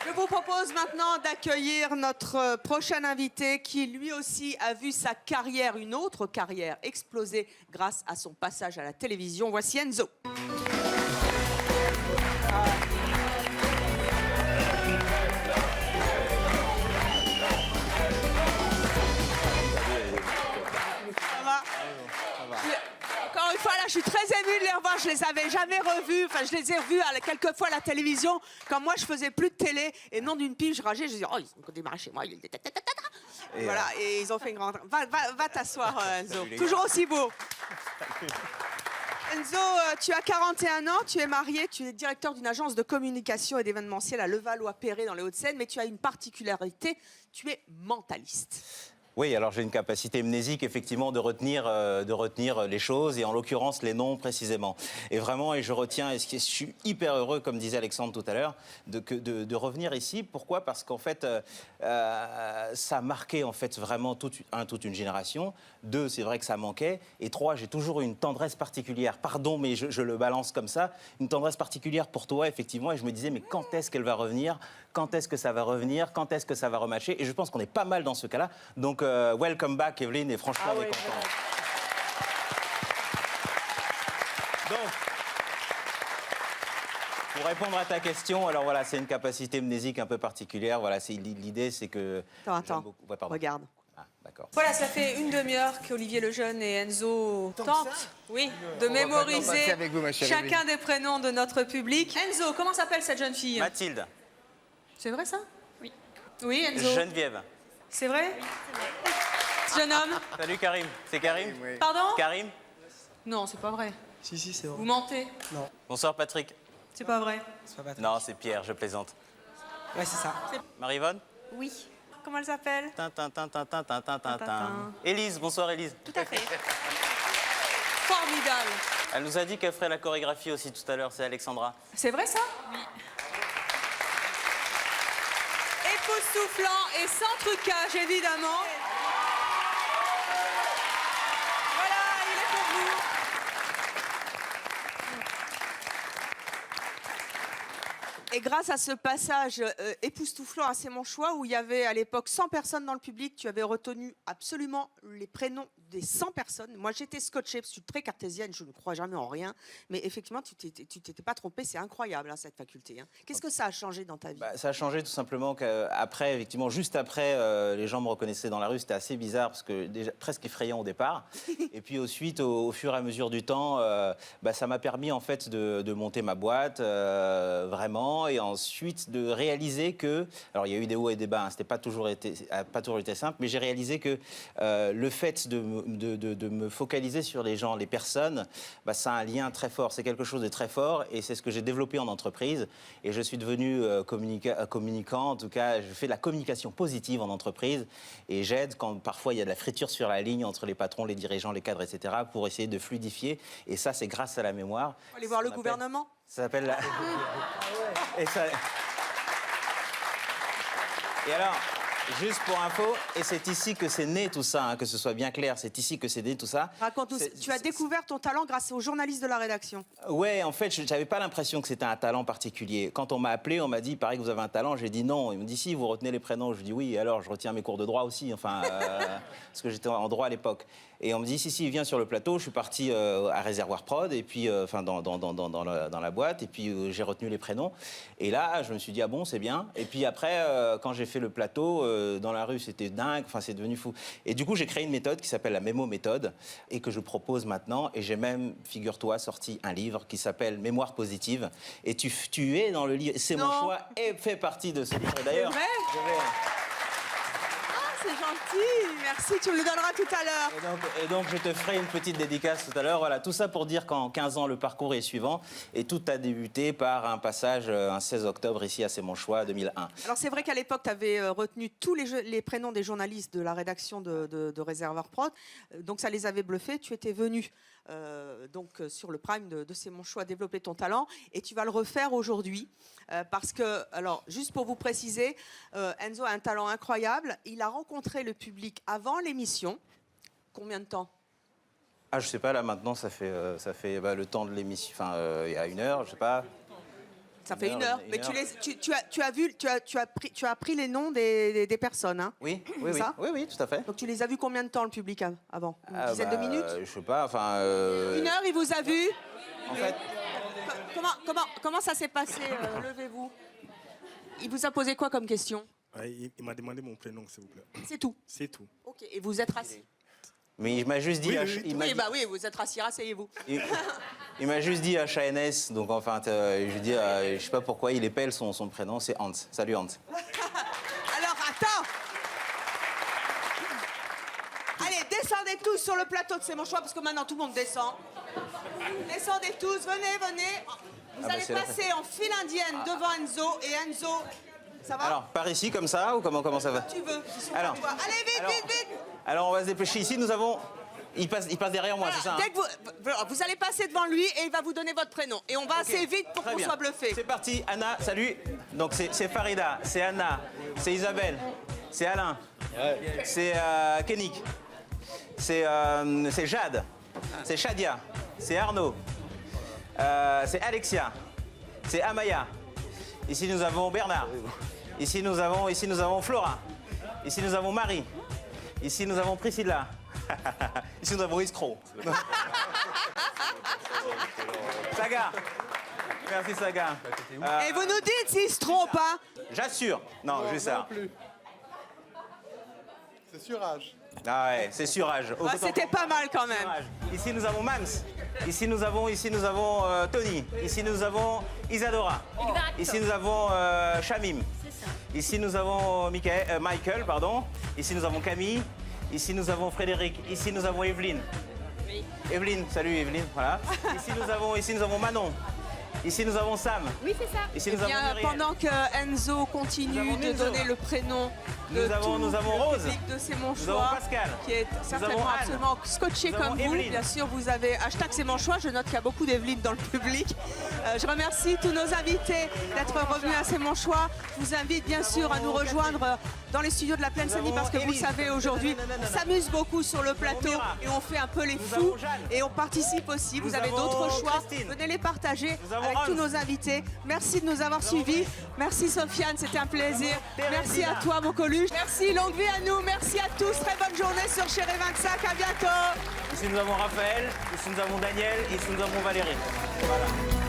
Je vous propose maintenant d'accueillir notre prochain invité qui lui aussi a vu sa carrière, une autre carrière, exploser grâce à son passage à la télévision. Voici Enzo. Ça va? Encore une fois, là, je suis très émue de les revoir. Je les avais jamais revus. Enfin, je les ai revus quelques fois à la télévision. Quand moi, je faisais plus de télé. Et non d'une pige, je rageais. Je disais, oh, ils ont démarré chez moi. Et voilà, et ils ont fait une grande... Va t'asseoir, Enzo. Toujours aussi beau. Enzo, tu as 41 ans, tu es marié, tu es directeur d'une agence de communication et d'événementiel à Levallois-Perret dans les Hauts-de-Seine, mais tu as une particularité, tu es mentaliste. Oui, alors j'ai une capacité mnésique, effectivement, de retenir les choses, et en l'occurrence, les noms précisément. Et vraiment, et je retiens, et je suis hyper heureux, comme disait Alexandre tout à l'heure, de revenir ici. Pourquoi? Parce qu'en fait, ça a marqué en fait, vraiment toute une génération. 2, c'est vrai que ça manquait. Et 3, j'ai toujours eu une tendresse particulière. Pardon, mais je le balance comme ça. Une tendresse particulière pour toi, effectivement. Et je me disais, mais quand est-ce qu'elle va revenir? Quand est-ce que ça va revenir? Quand est-ce que ça va rematcher? Et je pense qu'on est pas mal dans ce cas-là. Donc, welcome back, Evelyne, et franchement, on est content. Donc, pour répondre à ta question, alors voilà, c'est une capacité mnésique un peu particulière. Voilà, l'idée, c'est que... Attends, ouais, regarde. Ah, d'accord. Voilà, ça fait une demi-heure qu'Olivier Lejeune et Enzo tentent, oui, de mémoriser chacun des prénoms de notre public. Enzo, comment s'appelle cette jeune fille? Mathilde. C'est vrai ça? Oui. Oui, Enzo. Geneviève. C'est vrai? Oui, c'est vrai. Jeune homme? Salut Karim. C'est Karim? Oui. Pardon? Karim? Non, c'est pas vrai. Si, c'est vrai. Vous mentez. Non, Bonsoir Patrick. C'est pas vrai. c'est pas Patrick. Non, c'est Pierre, je plaisante. Ouais, c'est ça. Marivonne? Oui. Comment elle s'appelle? Élise, bonsoir Élise. Tout à fait. Formidable. Elle nous a dit qu'elle ferait la chorégraphie aussi tout à l'heure, c'est Alexandra. C'est vrai ça? Oui. Époustouflant et sans trucage, évidemment. Voilà, il est pour vous. Et grâce à ce passage époustouflant à C'est mon choix, où il y avait à l'époque 100 personnes dans le public, tu avais retenu absolument les prénoms des 100 personnes. Moi, j'étais scotchée, parce que je suis très cartésienne, je ne crois jamais en rien. Mais effectivement, tu t'étais pas trompée, c'est incroyable, hein, cette faculté. Hein. Qu'est-ce que ça a changé dans ta vie? Ça a changé tout simplement qu'après, effectivement, juste après, les gens me reconnaissaient dans la rue. C'était assez bizarre, parce que déjà presque effrayant au départ. Et puis ensuite, au fur et à mesure du temps, ça m'a permis en fait de monter ma boîte, vraiment, et ensuite de réaliser que, alors il y a eu des hauts et des bas, hein, c'était pas toujours été simple, mais j'ai réalisé que le fait de me focaliser sur les gens, les personnes, ça a un lien très fort. C'est quelque chose de très fort, et c'est ce que j'ai développé en entreprise. Et je suis devenu communicant. En tout cas, je fais de la communication positive en entreprise, et j'aide quand parfois il y a de la friture sur la ligne entre les patrons, les dirigeants, les cadres, etc., pour essayer de fluidifier. Et ça, c'est grâce à la mémoire. On va aller voir le gouvernement. Ça s'appelle la... Et ça... Et alors, juste pour info, et c'est ici que c'est né tout ça, hein, que ce soit bien clair, c'est ici que c'est né tout ça. Raconte-nous, tu as découvert ton talent grâce aux journalistes de la rédaction. Ouais, en fait, je n'avais pas l'impression que c'était un talent particulier. Quand on m'a appelé, on m'a dit, il paraît que vous avez un talent. J'ai dit non. Ils m'ont dit, si, vous retenez les prénoms. Je dis oui, alors je retiens mes cours de droit aussi, enfin, parce que j'étais en droit à l'époque. Et on me dit, si, viens sur le plateau. Je suis parti à Réservoir Prod, et puis, dans la boîte, et puis j'ai retenu les prénoms. Et là, je me suis dit, ah bon, c'est bien. Et puis après, quand j'ai fait le plateau, dans la rue, c'était dingue, enfin, c'est devenu fou. Et du coup, j'ai créé une méthode qui s'appelle la Mémo méthode, et que je propose maintenant. Et j'ai même, figure-toi, sorti un livre qui s'appelle Mémoire positive. Et tu es dans le livre. C'est mon choix et fait partie de ce livre. D'ailleurs, C'est gentil, merci, tu me le donneras tout à l'heure. Et donc, je te ferai une petite dédicace tout à l'heure. Voilà, tout ça pour dire qu'en 15 ans, le parcours est suivant. Et tout a débuté par un passage, un 16 octobre, ici à C'est mon choix, 2001. Alors, c'est vrai qu'à l'époque, tu avais retenu tous les prénoms des journalistes de la rédaction de Réservoir Prod. Donc, ça les avait bluffés. Tu étais venu sur le prime de C'est mon choix, développer ton talent. Et tu vas le refaire aujourd'hui. Parce que, alors, juste pour vous préciser, Enzo a un talent incroyable. Il a rencontré le public avant l'émission. Combien de temps? Ah, je sais pas, là, maintenant, ça fait le temps de l'émission. Enfin, il y a 1 heure, je sais pas. Ça fait une heure. Mais heure. tu as pris les noms des personnes, hein? Oui, ça oui, tout à fait. Donc tu les as vus combien de temps, le public, avant? Une dizaine de minutes? Je sais pas, enfin... Une heure, il vous a vu? En fait, Comment ça s'est passé? Levez-vous. Il vous a posé quoi comme question? Il m'a demandé mon prénom, s'il vous plaît. C'est tout. C'est tout. Ok. Et vous êtes rassis? mais il m'a juste dit... Oui, vous êtes rassis, rasseyez-vous. Il m'a juste dit HNS, donc enfin, je lui dis, je sais pas pourquoi, il épelle son prénom, c'est Hans. Salut Hans. Alors, attends. Allez, descendez tous sur le plateau de C'est mon choix, parce que maintenant tout le monde descend. Descendez tous, venez. Vous allez c'est là. passer en file indienne devant Enzo, et Enzo, ça va? Alors, par ici, comme ça, ou comment ça va? Tu veux, ils sont Alors, pas toi. Allez, vite. Alors, on va se dépêcher. Ici, nous avons... Il passe derrière moi, Voilà, c'est ça, hein? dès que vous allez passer devant lui et il va vous donner votre prénom. Et on va assez vite pour Très qu'on bien. soit bluffé. C'est parti, Anna, salut. Donc c'est Farida, c'est Anna, c'est Isabelle, c'est Alain, c'est Kennick, c'est Jade, c'est Shadia, c'est Arnaud, c'est Alexia, c'est Amaya. Ici nous avons Bernard. Ici nous avons Flora. Ici nous avons Marie. Ici nous avons Priscilla. Ici nous avons Escroc. Saga. Merci Saga. Et vous nous dites s'il se trompe, hein? J'assure. Non, juste ça. C'est surage. Ah ouais, c'est surage. Ah, c'était pas mal quand même. Surage. Ici nous avons Mams. Ici nous avons Tony. Ici nous avons Isadora. Ici nous avons Shamim. Ici nous avons Michael, pardon. Ici nous avons Camille. Ici nous avons Frédéric. Ici nous avons Evelyne. Evelyne, salut Evelyne, voilà. Ici nous avons Manon. Ici nous avons Sam. Oui, c'est ça. Ici nous Eh bien, avons Muriel. pendant que Enzo continue Nous avons de Enzo. donner le prénom de Nous avons le Rose. public de C'est mon Nous choix, avons Pascal. qui est avons certainement Anne. absolument scotché Nous comme avons vous. Evelyne. Bien sûr, vous avez hashtag C'est mon choix. Je note qu'il y a beaucoup d'Evelyne dans le public. Je remercie tous nos invités d'être revenus à C'est mon choix. Je vous invite bien sûr à nous rejoindre dans les studios de la Plaine-Saint-Denis parce que vous le Élise. savez, aujourd'hui, on s'amuse beaucoup sur le plateau Mira. et on fait un peu les Nous fous avons Jeanne. et on participe aussi. Vous Nous avez avons d'autres choix. Christine. Venez les partager Nous avons avec tous Hans. nos invités. Merci de nous avoir suivis. Merci Sofiane, c'était un plaisir. Merci à toi mon Coluche. Merci, longue vie à nous. Merci à tous. Très bonne journée sur Chéri 25. À bientôt. Ici nous avons Raphaël. Ici nous avons Daniel. Ici nous avons Valérie. Voilà.